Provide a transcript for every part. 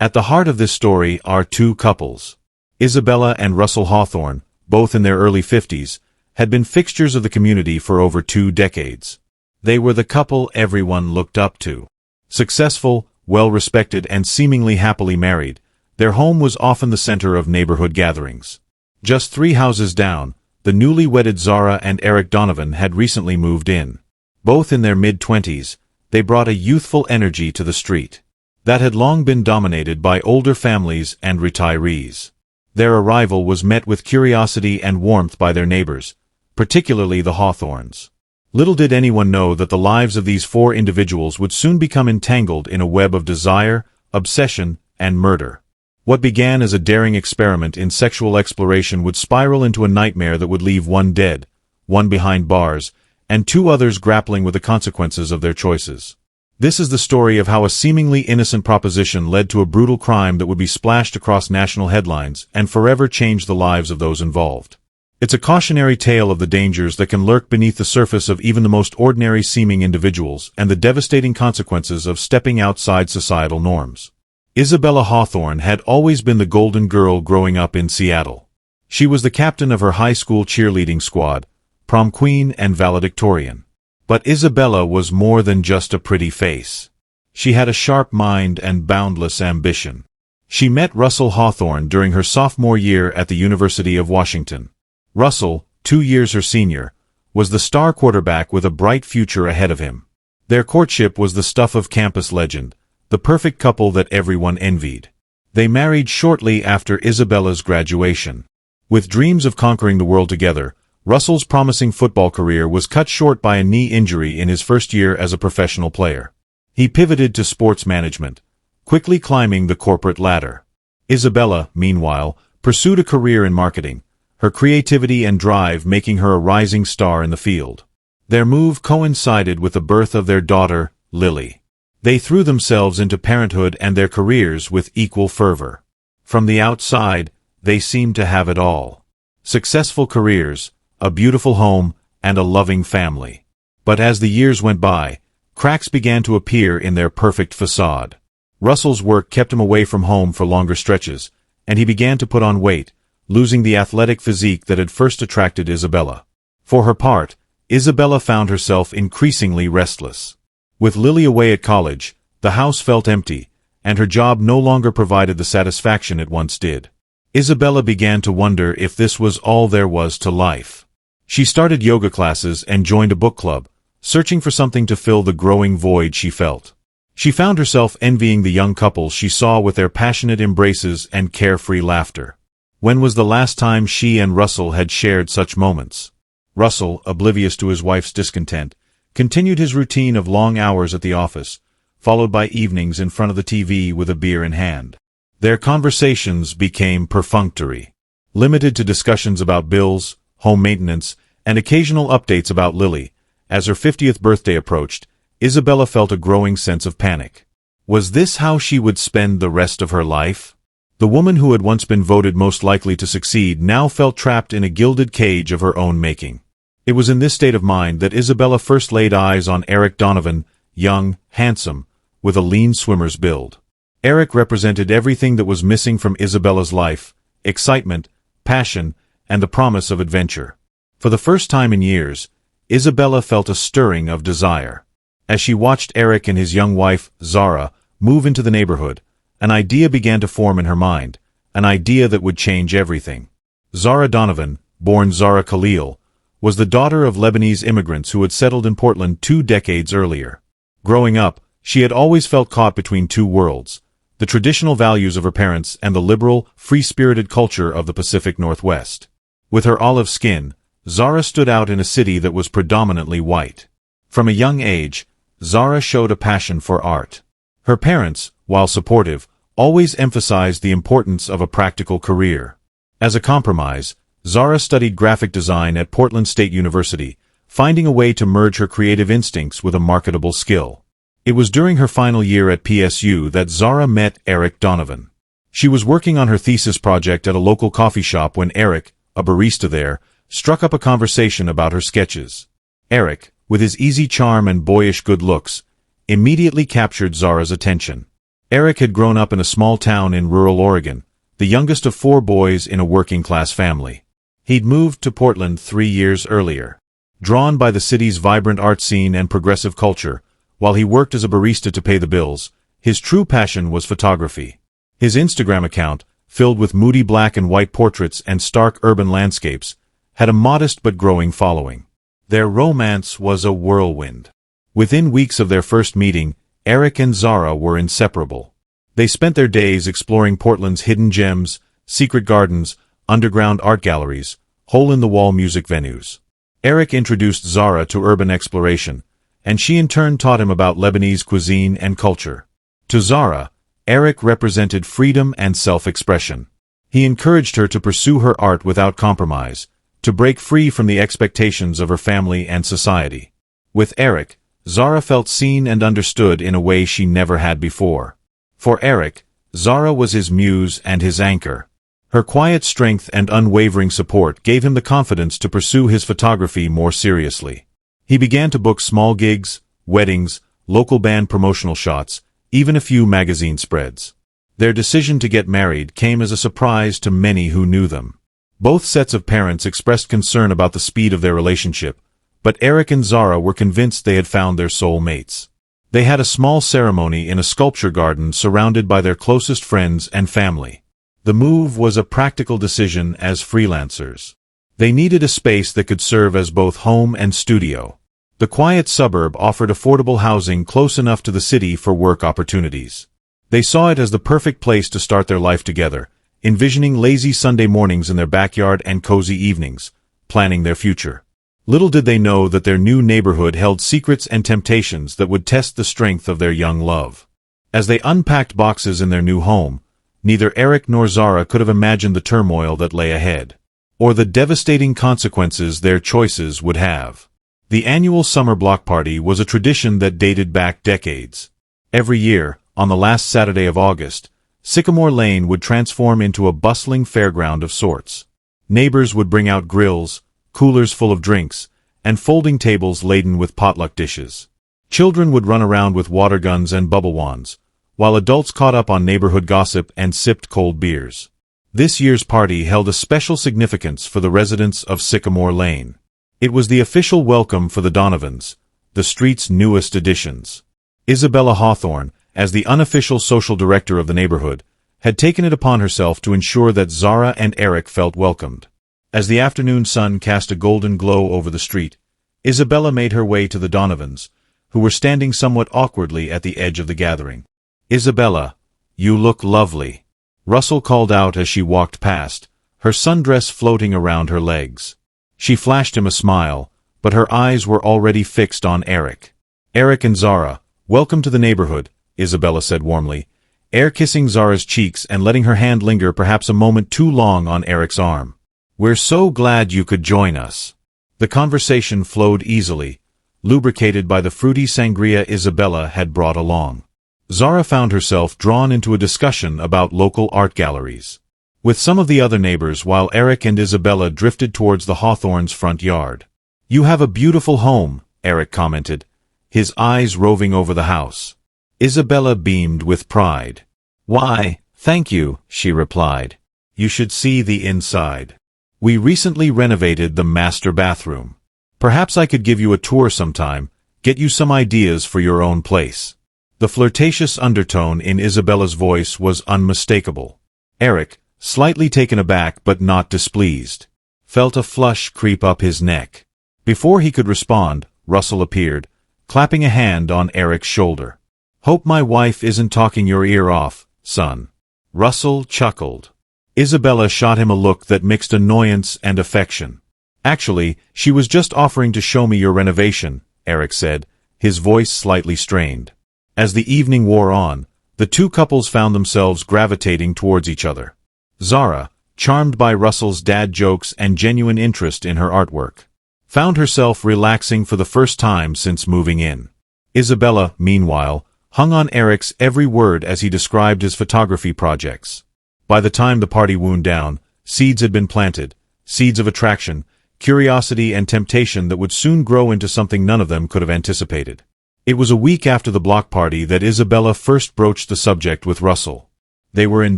At the heart of this story are two couples. Isabella and Russell Hawthorne, both in their early 50s, had been fixtures of the community for over 2 decades. They were the couple everyone looked up to. Successful, well-respected, and seemingly happily married, their home was often the center of neighborhood gatherings. Just 3 houses down, the newly wedded Zara and Eric Donovan had recently moved in. Both in their mid-20s, they brought a youthful energy to the street that had long been dominated by older families and retirees. Their arrival was met with curiosity and warmth by their neighbors, particularly the Hawthornes. Little did anyone know that the lives of these 4 individuals would soon become entangled in a web of desire, obsession, and murder. What began as a daring experiment in sexual exploration would spiral into a nightmare that would leave one dead, one behind bars, and 2 others grappling with the consequences of their choices. This is the story of how a seemingly innocent proposition led to a brutal crime that would be splashed across national headlines and forever change the lives of those involved. It's a cautionary tale of the dangers that can lurk beneath the surface of even the most ordinary-seeming individuals and the devastating consequences of stepping outside societal norms. Isabella Hawthorne had always been the golden girl growing up in Seattle. She was the captain of her high school cheerleading squad, prom queen and valedictorian. But Isabella was more than just a pretty face. She had a sharp mind and boundless ambition. She met Russell Hawthorne during her sophomore year at the University of Washington. Russell, 2 years her senior, was the star quarterback with a bright future ahead of him. Their courtship was the stuff of campus legend, the perfect couple that everyone envied. They married shortly after Isabella's graduation. With dreams of conquering the world together, Russell's promising football career was cut short by a knee injury in his first year as a professional player. He pivoted to sports management, quickly climbing the corporate ladder. Isabella, meanwhile, pursued a career in marketing, her creativity and drive making her a rising star in the field. Their move coincided with the birth of their daughter, Lily. They threw themselves into parenthood and their careers with equal fervor. From the outside, they seemed to have it all. Successful careers, a beautiful home, and a loving family. But as the years went by, cracks began to appear in their perfect facade. Russell's work kept him away from home for longer stretches, and he began to put on weight, losing the athletic physique that had first attracted Isabella. For her part, Isabella found herself increasingly restless. With Lily away at college, the house felt empty, and her job no longer provided the satisfaction it once did. Isabella began to wonder if this was all there was to life. She started yoga classes and joined a book club, searching for something to fill the growing void she felt. She found herself envying the young couples she saw with their passionate embraces and carefree laughter. When was the last time she and Russell had shared such moments? Russell, oblivious to his wife's discontent, continued his routine of long hours at the office, followed by evenings in front of the TV with a beer in hand. Their conversations became perfunctory, limited to discussions about bills, home maintenance, and occasional updates about Lily. As her 50th birthday approached, Isabella felt a growing sense of panic. Was this how she would spend the rest of her life? The woman who had once been voted most likely to succeed now felt trapped in a gilded cage of her own making. It was in this state of mind that Isabella first laid eyes on Eric Donovan, young, handsome, with a lean swimmer's build. Eric represented everything that was missing from Isabella's life: excitement, passion, and the promise of adventure. For the first time in years, Isabella felt a stirring of desire. As she watched Eric and his young wife, Zara, move into the neighborhood, an idea began to form in her mind, an idea that would change everything. Zara Donovan, born Zara Khalil, was the daughter of Lebanese immigrants who had settled in Portland 2 decades earlier. Growing up, she had always felt caught between 2 worlds: the traditional values of her parents and the liberal, free-spirited culture of the Pacific Northwest. With her olive skin, Zara stood out in a city that was predominantly white. From a young age, Zara showed a passion for art. Her parents, while supportive, always emphasized the importance of a practical career. As a compromise, Zara studied graphic design at Portland State University, finding a way to merge her creative instincts with a marketable skill. It was during her final year at PSU that Zara met Eric Donovan. She was working on her thesis project at a local coffee shop when Eric, a barista there, struck up a conversation about her sketches. Eric, with his easy charm and boyish good looks, immediately captured Zara's attention. Eric had grown up in a small town in rural Oregon, the youngest of 4 boys in a working-class family. He'd moved to Portland 3 years earlier. Drawn by the city's vibrant art scene and progressive culture, while he worked as a barista to pay the bills, his true passion was photography. His Instagram account, filled with moody black and white portraits and stark urban landscapes, had a modest but growing following. Their romance was a whirlwind. Within weeks of their first meeting, Eric and Zara were inseparable. They spent their days exploring Portland's hidden gems, secret gardens, underground art galleries, hole-in-the-wall music venues. Eric introduced Zara to urban exploration, and she in turn taught him about Lebanese cuisine and culture. To Zara, Eric represented freedom and self-expression. He encouraged her to pursue her art without compromise, to break free from the expectations of her family and society. With Eric, Zara felt seen and understood in a way she never had before. For Eric, Zara was his muse and his anchor. Her quiet strength and unwavering support gave him the confidence to pursue his photography more seriously. He began to book small gigs, weddings, local band promotional shots, even a few magazine spreads. Their decision to get married came as a surprise to many who knew them. Both sets of parents expressed concern about the speed of their relationship, but Eric and Zara were convinced they had found their soul mates. They had a small ceremony in a sculpture garden surrounded by their closest friends and family. The move was a practical decision as freelancers. They needed a space that could serve as both home and studio. The quiet suburb offered affordable housing close enough to the city for work opportunities. They saw it as the perfect place to start their life together, envisioning lazy Sunday mornings in their backyard and cozy evenings, planning their future. Little did they know that their new neighborhood held secrets and temptations that would test the strength of their young love. As they unpacked boxes in their new home, neither Eric nor Zara could have imagined the turmoil that lay ahead, or the devastating consequences their choices would have. The annual summer block party was a tradition that dated back decades. Every year, on the last Saturday of August, Sycamore Lane would transform into a bustling fairground of sorts. Neighbors would bring out grills, coolers full of drinks, and folding tables laden with potluck dishes. Children would run around with water guns and bubble wands, while adults caught up on neighborhood gossip and sipped cold beers. This year's party held a special significance for the residents of Sycamore Lane. It was the official welcome for the Donovans, the street's newest additions. Isabella Hawthorne, as the unofficial social director of the neighborhood, had taken it upon herself to ensure that Zara and Eric felt welcomed. As the afternoon sun cast a golden glow over the street, Isabella made her way to the Donovans, who were standing somewhat awkwardly at the edge of the gathering. "Isabella, you look lovely," Russell called out as she walked past, her sundress floating around her legs. She flashed him a smile, but her eyes were already fixed on Eric. "Eric and Zara, welcome to the neighborhood," Isabella said warmly, air-kissing Zara's cheeks and letting her hand linger perhaps a moment too long on Eric's arm. "We're so glad you could join us." The conversation flowed easily, lubricated by the fruity sangria Isabella had brought along. Zara found herself drawn into a discussion about local art galleries with some of the other neighbors while Eric and Isabella drifted towards the Hawthorns' front yard. "You have a beautiful home," Eric commented, his eyes roving over the house. Isabella beamed with pride. "Why, thank you," she replied. "You should see the inside. We recently renovated the master bathroom. Perhaps I could give you a tour sometime, get you some ideas for your own place." The flirtatious undertone in Isabella's voice was unmistakable. Eric, slightly taken aback but not displeased, felt a flush creep up his neck. Before he could respond, Russell appeared, clapping a hand on Eric's shoulder. "Hope my wife isn't talking your ear off, son." Russell chuckled. Isabella shot him a look that mixed annoyance and affection. "Actually, she was just offering to show me your renovation," Eric said, his voice slightly strained. As the evening wore on, the two couples found themselves gravitating towards each other. Zara, charmed by Russell's dad jokes and genuine interest in her artwork, found herself relaxing for the first time since moving in. Isabella, meanwhile, hung on Eric's every word as he described his photography projects. By the time the party wound down, seeds had been planted, seeds of attraction, curiosity and temptation that would soon grow into something none of them could have anticipated. It was a week after the block party that Isabella first broached the subject with Russell. They were in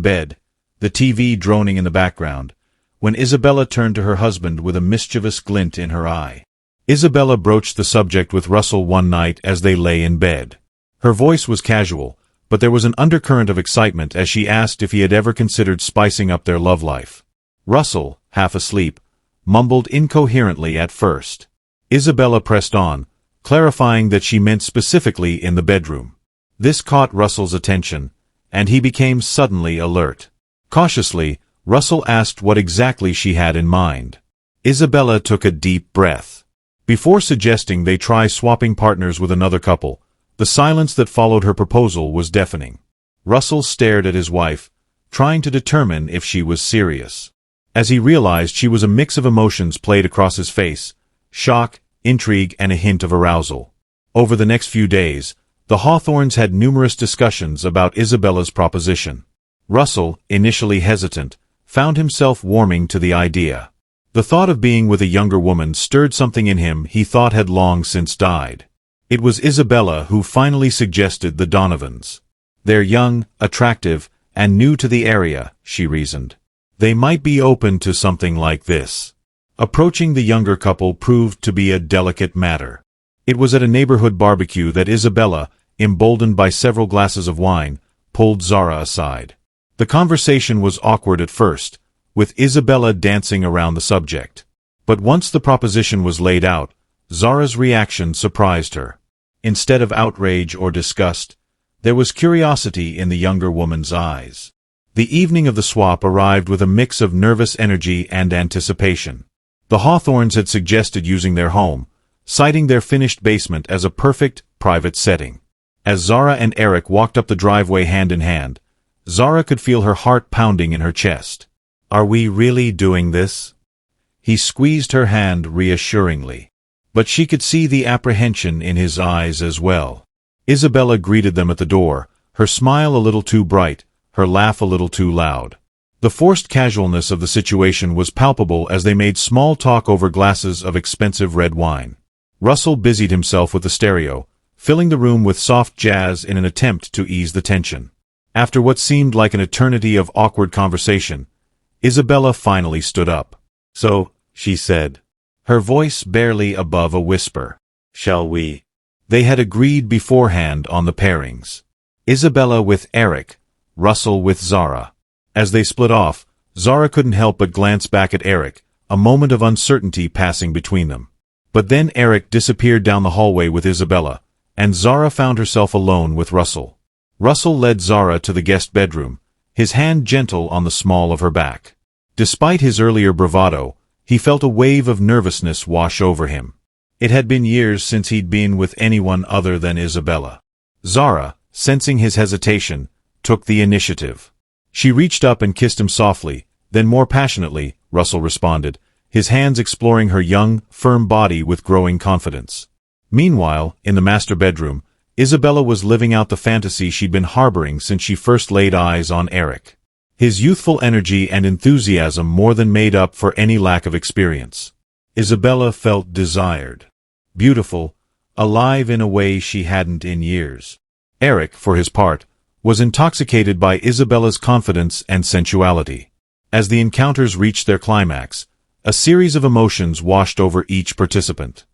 bed, the TV droning in the background, when Isabella turned to her husband with a mischievous glint in her eye. Isabella broached the subject with Russell one night as they lay in bed. Her voice was casual, but there was an undercurrent of excitement as she asked if he had ever considered spicing up their love life. Russell, half asleep, mumbled incoherently at first. Isabella pressed on, clarifying that she meant specifically in the bedroom. This caught Russell's attention, and he became suddenly alert. Cautiously, Russell asked what exactly she had in mind. Isabella took a deep breath. Before suggesting they try swapping partners with another couple, the silence that followed her proposal was deafening. Russell stared at his wife, trying to determine if she was serious. As he realized she was a mix of emotions played across his face, shock, intrigue, and a hint of arousal. Over the next few days, the Hawthorns had numerous discussions about Isabella's proposition. Russell, initially hesitant, found himself warming to the idea. The thought of being with a younger woman stirred something in him he thought had long since died. It was Isabella who finally suggested the Donovans. They're young, attractive, and new to the area, she reasoned. They might be open to something like this. Approaching the younger couple proved to be a delicate matter. It was at a neighborhood barbecue that Isabella, emboldened by several glasses of wine, pulled Zara aside. The conversation was awkward at first, with Isabella dancing around the subject. But once the proposition was laid out, Zara's reaction surprised her. Instead of outrage or disgust, there was curiosity in the younger woman's eyes. The evening of the swap arrived with a mix of nervous energy and anticipation. The Hawthorns had suggested using their home, citing their finished basement as a perfect, private setting. As Zara and Eric walked up the driveway hand in hand, Zara could feel her heart pounding in her chest. "Are we really doing this?" He squeezed her hand reassuringly. But she could see the apprehension in his eyes as well. Isabella greeted them at the door, her smile a little too bright, her laugh a little too loud. The forced casualness of the situation was palpable as they made small talk over glasses of expensive red wine. Russell busied himself with the stereo, filling the room with soft jazz in an attempt to ease the tension. After what seemed like an eternity of awkward conversation, Isabella finally stood up. "So," she said, her voice barely above a whisper, "shall we?" They had agreed beforehand on the pairings. Isabella with Eric, Russell with Zara. As they split off, Zara couldn't help but glance back at Eric, a moment of uncertainty passing between them. But then Eric disappeared down the hallway with Isabella, and Zara found herself alone with Russell. Russell led Zara to the guest bedroom, his hand gentle on the small of her back. Despite his earlier bravado, he felt a wave of nervousness wash over him. It had been years since he'd been with anyone other than Isabella. Zara, sensing his hesitation, took the initiative. She reached up and kissed him softly, then more passionately, Russell responded, his hands exploring her young, firm body with growing confidence. Meanwhile, in the master bedroom, Isabella was living out the fantasy she'd been harboring since she first laid eyes on Eric. His youthful energy and enthusiasm more than made up for any lack of experience. Isabella felt desired. Beautiful, alive in a way she hadn't in years. Eric, for his part, was intoxicated by Isabella's confidence and sensuality. As the encounters reached their climax, a series of emotions washed over each participant.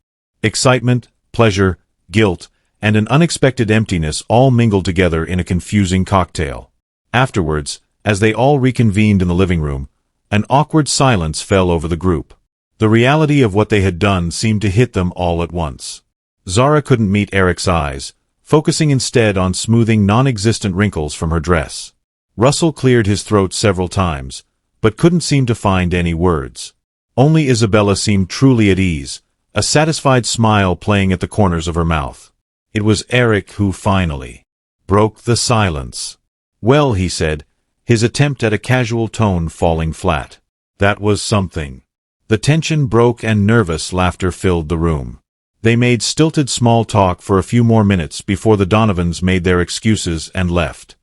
Excitement, pleasure, guilt, and an unexpected emptiness all mingled together in a confusing cocktail. Afterwards, as they all reconvened in the living room, an awkward silence fell over the group. The reality of what they had done seemed to hit them all at once. Zara couldn't meet Eric's eyes, focusing instead on smoothing non-existent wrinkles from her dress. Russell cleared his throat several times, but couldn't seem to find any words. Only Isabella seemed truly at ease, a satisfied smile playing at the corners of her mouth. It was Eric who finally broke the silence. "Well," he said, his attempt at a casual tone falling flat. "That was something." The tension broke and nervous laughter filled the room. They made stilted small talk for a few more minutes before the Donovans made their excuses and left.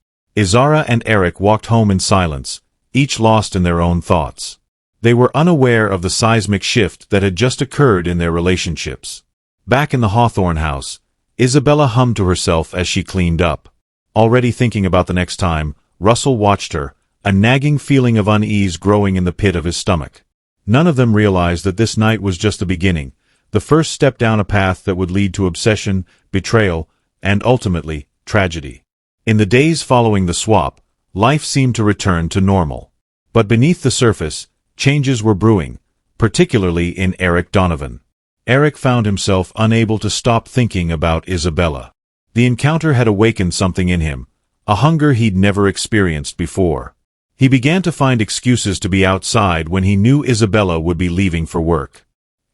Zara and Eric walked home in silence, each lost in their own thoughts. They were unaware of the seismic shift that had just occurred in their relationships. Back in the Hawthorne house, Isabella hummed to herself as she cleaned up. Already thinking about the next time, Russell watched her, a nagging feeling of unease growing in the pit of his stomach. None of them realized that this night was just the beginning, the first step down a path that would lead to obsession, betrayal, and ultimately, tragedy. In the days following the swap, life seemed to return to normal. But beneath the surface, changes were brewing, particularly in Eric Donovan. Eric found himself unable to stop thinking about Isabella. The encounter had awakened something in him, a hunger he'd never experienced before. He began to find excuses to be outside when he knew Isabella would be leaving for work.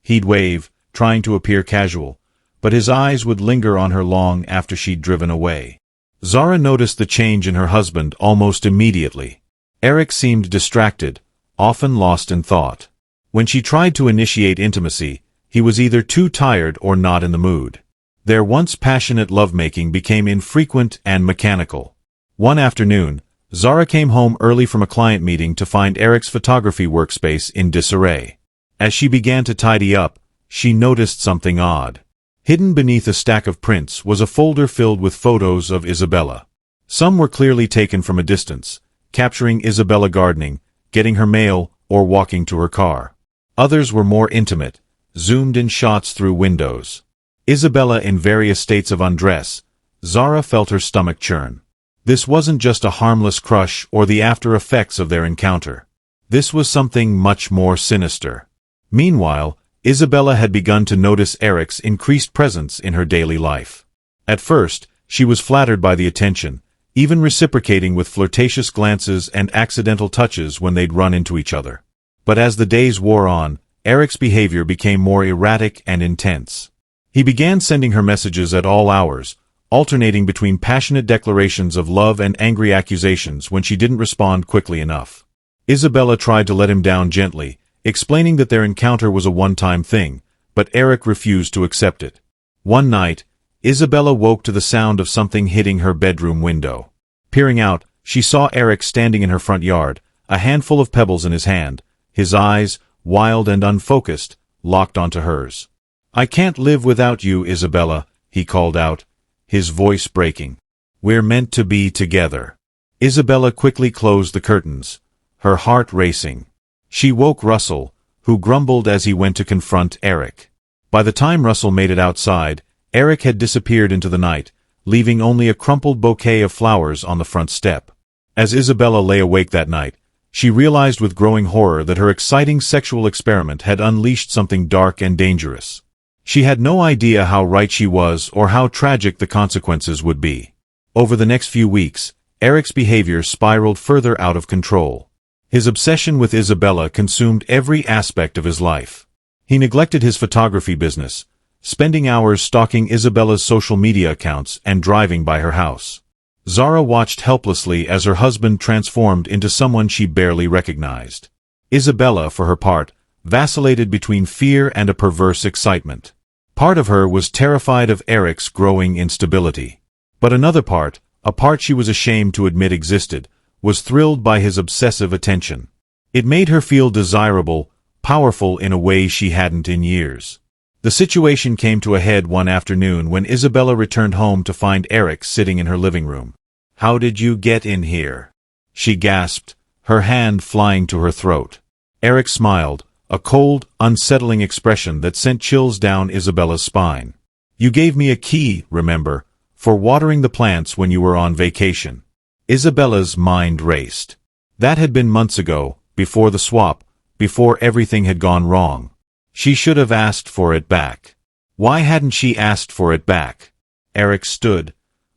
He'd wave, trying to appear casual, but his eyes would linger on her long after she'd driven away. Zara noticed the change in her husband almost immediately. Eric seemed distracted, often lost in thought. When she tried to initiate intimacy, he was either too tired or not in the mood. Their once passionate lovemaking became infrequent and mechanical. One afternoon, Zara came home early from a client meeting to find Eric's photography workspace in disarray. As she began to tidy up, she noticed something odd. Hidden beneath a stack of prints was a folder filled with photos of Isabella. Some were clearly taken from a distance, capturing Isabella gardening, getting her mail, or walking to her car. Others were more intimate, zoomed-in shots through windows. Isabella in various states of undress. Zara felt her stomach churn. This wasn't just a harmless crush or the after-effects of their encounter. This was something much more sinister. Meanwhile, Isabella had begun to notice Eric's increased presence in her daily life. At first, she was flattered by the attention, even reciprocating with flirtatious glances and accidental touches when they'd run into each other. But as the days wore on, Eric's behavior became more erratic and intense. He began sending her messages at all hours, alternating between passionate declarations of love and angry accusations when she didn't respond quickly enough. Isabella tried to let him down gently, explaining that their encounter was a one-time thing, but Eric refused to accept it. One night, Isabella woke to the sound of something hitting her bedroom window. Peering out, she saw Eric standing in her front yard, a handful of pebbles in his hand, his eyes, wild and unfocused, locked onto hers. "I can't live without you, Isabella," he called out, his voice breaking. "We're meant to be together." Isabella quickly closed the curtains, her heart racing. She woke Russell, who grumbled as he went to confront Eric. By the time Russell made it outside, Eric had disappeared into the night, leaving only a crumpled bouquet of flowers on the front step. As Isabella lay awake that night, she realized with growing horror that her exciting sexual experiment had unleashed something dark and dangerous. She had no idea how right she was or how tragic the consequences would be. Over the next few weeks, Eric's behavior spiraled further out of control. His obsession with Isabella consumed every aspect of his life. He neglected his photography business, spending hours stalking Isabella's social media accounts and driving by her house. Zara watched helplessly as her husband transformed into someone she barely recognized. Isabella, for her part, vacillated between fear and a perverse excitement. Part of her was terrified of Eric's growing instability. But another part, a part she was ashamed to admit existed, was thrilled by his obsessive attention. It made her feel desirable, powerful in a way she hadn't in years. The situation came to a head one afternoon when Isabella returned home to find Eric sitting in her living room. "How did you get in here?" she gasped, her hand flying to her throat. Eric smiled, a cold, unsettling expression that sent chills down Isabella's spine. "You gave me a key, remember, for watering the plants when you were on vacation." Isabella's mind raced. That had been months ago, before the swap, before everything had gone wrong. She should have asked for it back. Why hadn't she asked for it back? Eric stood,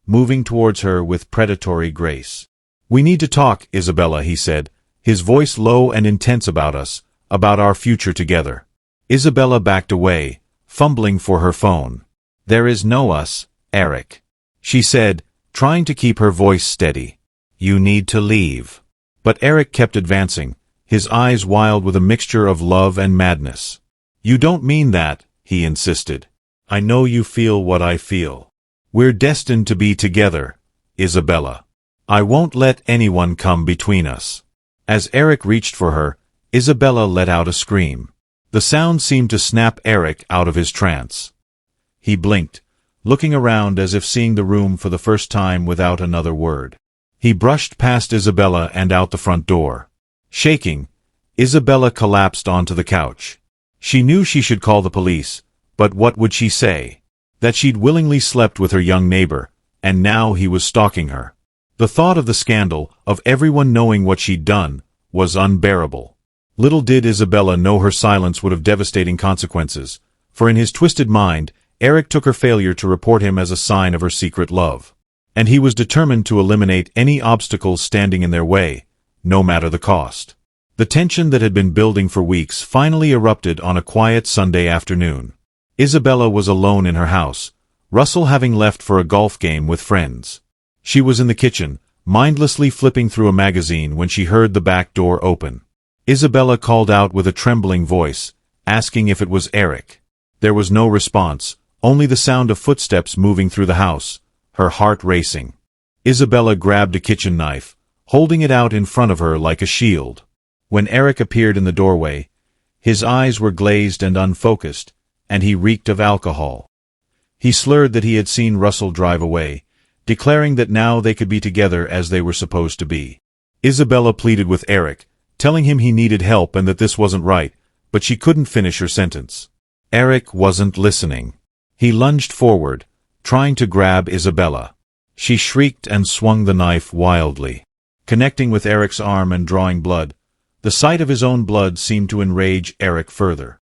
moving towards her with predatory grace. "We need to talk, Isabella," he said, his voice low and intense about us, about our future together. Isabella backed away, fumbling for her phone. "There is no us, Eric," she said, trying to keep her voice steady. "You need to leave." But Eric kept advancing, his eyes wild with a mixture of love and madness. "You don't mean that," he insisted. "I know you feel what I feel. We're destined to be together, Isabella. I won't let anyone come between us." As Eric reached for her, Isabella let out a scream. The sound seemed to snap Eric out of his trance. He blinked, looking around as if seeing the room for the first time without another word. He brushed past Isabella and out the front door. Shaking, Isabella collapsed onto the couch. She knew she should call the police, but what would she say? That she'd willingly slept with her young neighbor, and now he was stalking her. The thought of the scandal, of everyone knowing what she'd done, was unbearable. Little did Isabella know her silence would have devastating consequences, for in his twisted mind, Eric took her failure to report him as a sign of her secret love. And he was determined to eliminate any obstacles standing in their way, no matter the cost. The tension that had been building for weeks finally erupted on a quiet Sunday afternoon. Isabella was alone in her house, Russell having left for a golf game with friends. She was in the kitchen, mindlessly flipping through a magazine when she heard the back door open. Isabella called out with a trembling voice, asking if it was Eric. There was no response, only the sound of footsteps moving through the house, her heart racing. Isabella grabbed a kitchen knife, holding it out in front of her like a shield. When Eric appeared in the doorway, his eyes were glazed and unfocused, and he reeked of alcohol. He slurred that he had seen Russell drive away, declaring that now they could be together as they were supposed to be. Isabella pleaded with Eric, telling him he needed help and that this wasn't right, but she couldn't finish her sentence. Eric wasn't listening. He lunged forward, trying to grab Isabella. She shrieked and swung the knife wildly, connecting with Eric's arm and drawing blood. The sight of his own blood seemed to enrage Eric further.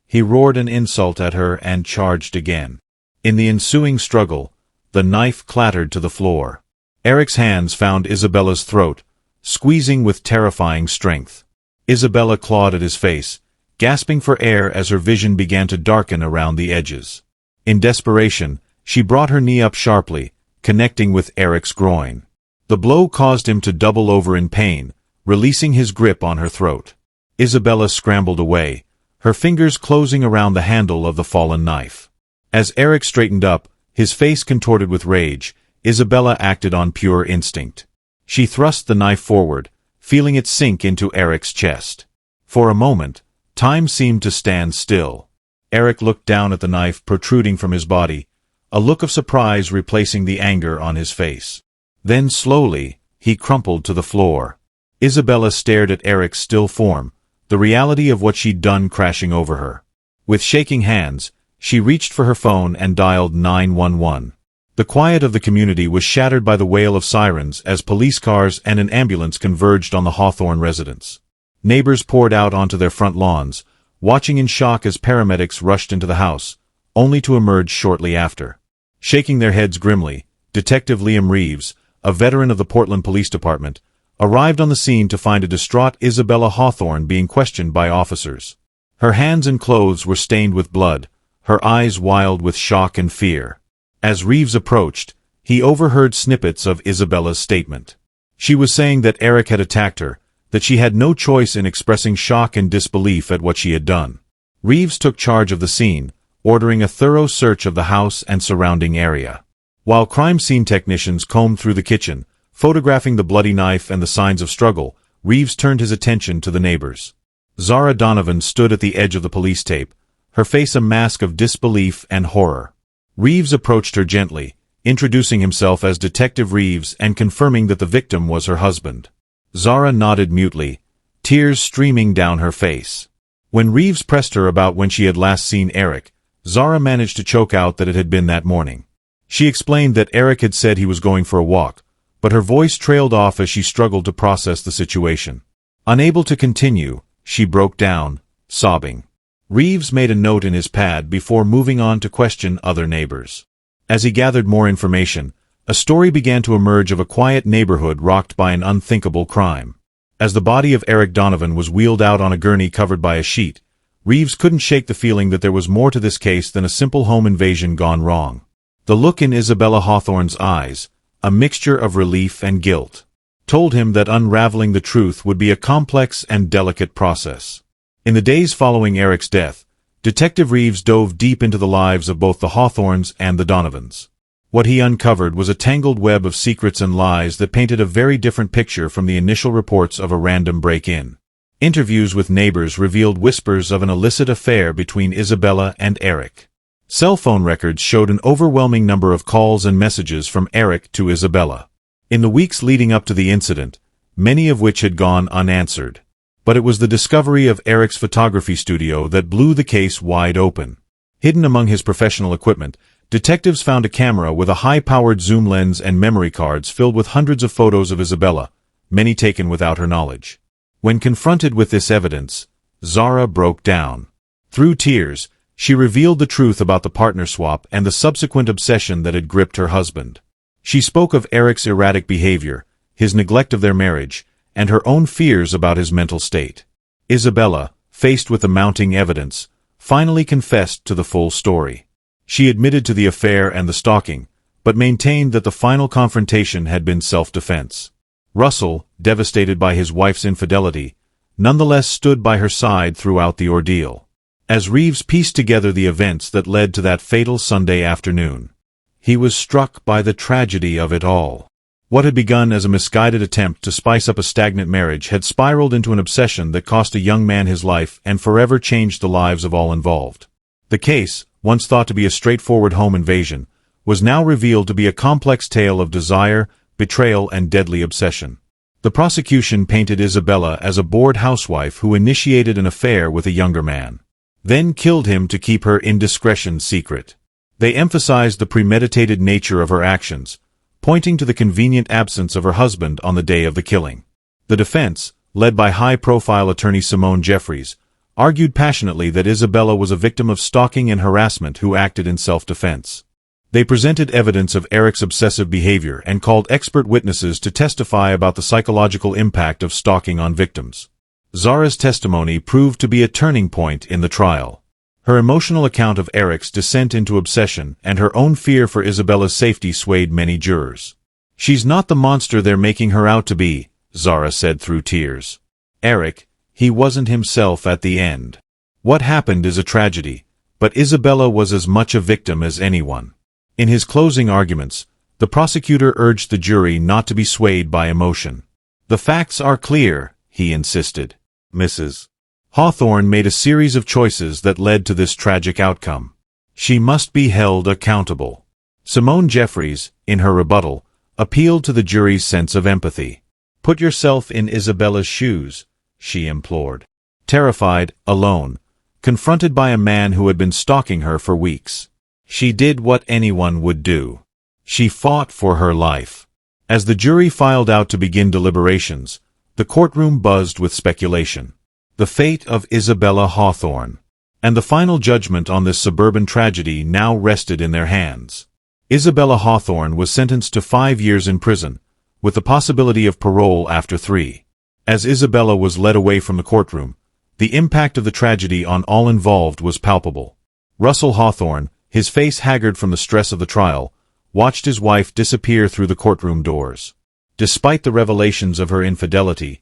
He roared an insult at her and charged again. In the ensuing struggle, the knife clattered to the floor. Eric's hands found Isabella's throat, squeezing with terrifying strength. Isabella clawed at his face, gasping for air as her vision began to darken around the edges. In desperation, she brought her knee up sharply, connecting with Eric's groin. The blow caused him to double over in pain, releasing his grip on her throat. Isabella scrambled away, her fingers closing around the handle of the fallen knife. As Eric straightened up, his face contorted with rage, Isabella acted on pure instinct. She thrust the knife forward, feeling it sink into Eric's chest. For a moment, time seemed to stand still. Eric looked down at the knife protruding from his body, a look of surprise replacing the anger on his face. Then slowly, he crumpled to the floor. Isabella stared at Eric's still form, the reality of what she'd done crashing over her. With shaking hands, she reached for her phone and dialed 911. The quiet of the community was shattered by the wail of sirens as police cars and an ambulance converged on the Hawthorne residence. Neighbors poured out onto their front lawns, watching in shock as paramedics rushed into the house, only to emerge shortly after. Shaking their heads grimly, Detective Liam Reeves, a veteran of the Portland Police Department, arrived on the scene to find a distraught Isabella Hawthorne being questioned by officers. Her hands and clothes were stained with blood, her eyes wild with shock and fear. As Reeves approached, he overheard snippets of Isabella's statement. She was saying that Eric had attacked her, that she had no choice in expressing shock and disbelief at what she had done. Reeves took charge of the scene, ordering a thorough search of the house and surrounding area. While crime scene technicians combed through the kitchen, photographing the bloody knife and the signs of struggle, Reeves turned his attention to the neighbors. Zara Donovan stood at the edge of the police tape, her face a mask of disbelief and horror. Reeves approached her gently, introducing himself as Detective Reeves and confirming that the victim was her husband. Zara nodded mutely, tears streaming down her face. When Reeves pressed her about when she had last seen Eric, Zara managed to choke out that it had been that morning. She explained that Eric had said he was going for a walk, but her voice trailed off as she struggled to process the situation. Unable to continue, she broke down, sobbing. Reeves made a note in his pad before moving on to question other neighbors. As he gathered more information, a story began to emerge of a quiet neighborhood rocked by an unthinkable crime. As the body of Eric Donovan was wheeled out on a gurney covered by a sheet, Reeves couldn't shake the feeling that there was more to this case than a simple home invasion gone wrong. The look in Isabella Hawthorne's eyes, a mixture of relief and guilt, told him that unraveling the truth would be a complex and delicate process. In the days following Eric's death, Detective Reeves dove deep into the lives of both the Hawthornes and the Donovans. What he uncovered was a tangled web of secrets and lies that painted a very different picture from the initial reports of a random break-in. Interviews with neighbors revealed whispers of an illicit affair between Isabella and Eric. Cell phone records showed an overwhelming number of calls and messages from Eric to Isabella. In the weeks leading up to the incident, many of which had gone unanswered. But it was the discovery of Eric's photography studio that blew the case wide open. Hidden among his professional equipment, detectives found a camera with a high-powered zoom lens and memory cards filled with hundreds of photos of Isabella, many taken without her knowledge. When confronted with this evidence, Zara broke down. Through tears, she revealed the truth about the partner swap and the subsequent obsession that had gripped her husband. She spoke of Eric's erratic behavior, his neglect of their marriage, and her own fears about his mental state. Isabella, faced with the mounting evidence, finally confessed to the full story. She admitted to the affair and the stalking, but maintained that the final confrontation had been self-defense. Russell, devastated by his wife's infidelity, nonetheless stood by her side throughout the ordeal. As Reeves pieced together the events that led to that fatal Sunday afternoon, he was struck by the tragedy of it all. What had begun as a misguided attempt to spice up a stagnant marriage had spiraled into an obsession that cost a young man his life and forever changed the lives of all involved. The case, once thought to be a straightforward home invasion, was now revealed to be a complex tale of desire, betrayal, and deadly obsession. The prosecution painted Isabella as a bored housewife who initiated an affair with a younger man, then killed him to keep her indiscretion secret. They emphasized the premeditated nature of her actions, pointing to the convenient absence of her husband on the day of the killing. The defense, led by high-profile attorney Simone Jeffries, argued passionately that Isabella was a victim of stalking and harassment who acted in self-defense. They presented evidence of Eric's obsessive behavior and called expert witnesses to testify about the psychological impact of stalking on victims. Zara's testimony proved to be a turning point in the trial. Her emotional account of Eric's descent into obsession and her own fear for Isabella's safety swayed many jurors. "She's not the monster they're making her out to be," Zara said through tears. "Eric, he wasn't himself at the end. What happened is a tragedy, but Isabella was as much a victim as anyone." In his closing arguments, the prosecutor urged the jury not to be swayed by emotion. "The facts are clear," he insisted. Mrs. Hawthorne made a series of choices that led to this tragic outcome. She must be held accountable. Simone Jeffries, in her rebuttal, appealed to the jury's sense of empathy. "Put yourself in Isabella's shoes," she implored. Terrified, alone, confronted by a man who had been stalking her for weeks, she did what anyone would do. She fought for her life. As the jury filed out to begin deliberations, the courtroom buzzed with speculation. The fate of Isabella Hawthorne and the final judgment on this suburban tragedy now rested in their hands. Isabella Hawthorne was sentenced to 5 years in prison, with the possibility of parole after 3. As Isabella was led away from the courtroom, the impact of the tragedy on all involved was palpable. Russell Hawthorne, his face haggard from the stress of the trial, watched his wife disappear through the courtroom doors. Despite the revelations of her infidelity,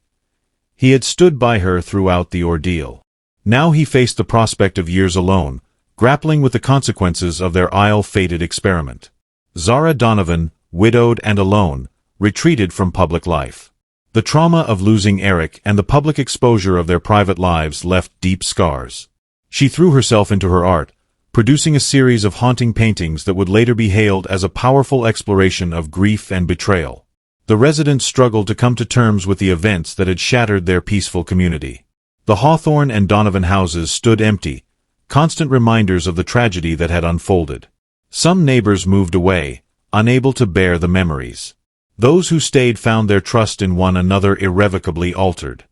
he had stood by her throughout the ordeal. Now he faced the prospect of years alone, grappling with the consequences of their ill-fated experiment. Zara Donovan, widowed and alone, retreated from public life. The trauma of losing Eric and the public exposure of their private lives left deep scars. She threw herself into her art, producing a series of haunting paintings that would later be hailed as a powerful exploration of grief and betrayal. The residents struggled to come to terms with the events that had shattered their peaceful community. The Hawthorne and Donovan houses stood empty, constant reminders of the tragedy that had unfolded. Some neighbors moved away, unable to bear the memories. Those who stayed found their trust in one another irrevocably altered.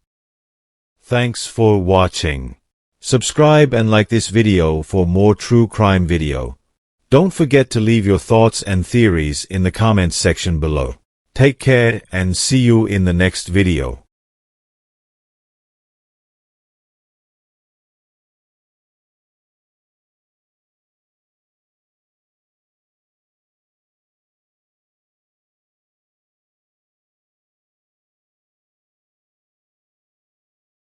Thanks for watching. Subscribe and like this video for more true crime video. Don't forget to leave your thoughts and theories in the comments section below. Take care and see you in the next video.